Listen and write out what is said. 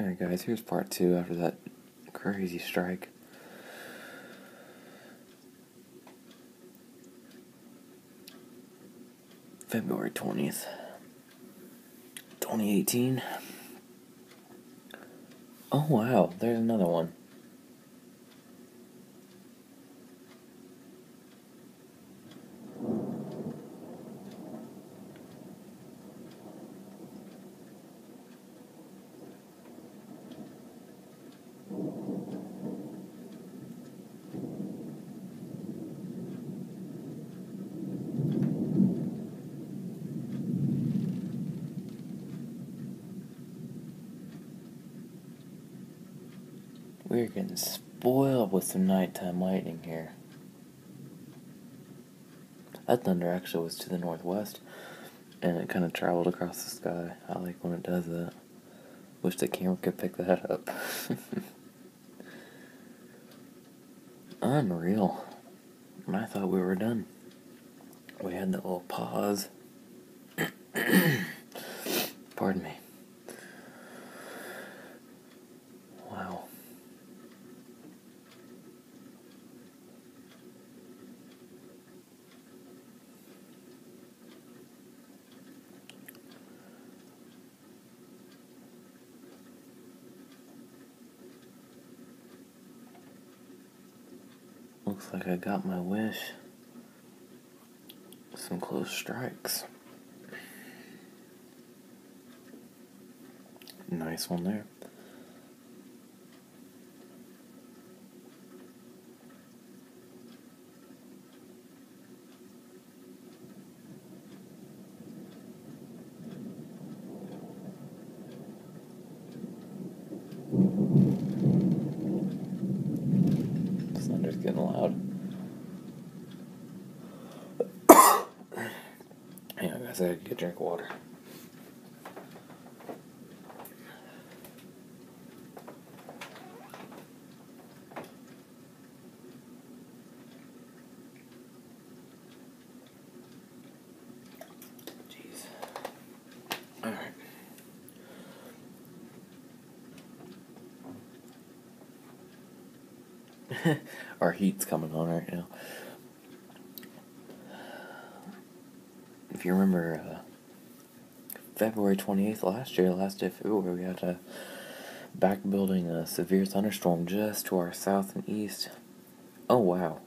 Alright guys, here's part 2 after that crazy strike. February 20th, 2018. Oh wow, there's another one. We're getting spoiled with some nighttime lightning here. That thunder actually was to the northwest, and it kind of traveled across the sky. I like when it does that. Wish the camera could pick that up. Unreal. And I thought we were done. We had that little pause. Pardon me. Wow. Looks like I got my wish. Some close strikes. Nice one there. Thunder's getting loud. Hang on guys, I gotta get a drink of water. Jeez. Alright. Our heat's coming on right now. If you remember, February 28th last day of February, we had a back building a severe thunderstorm just to our south and east. Oh wow.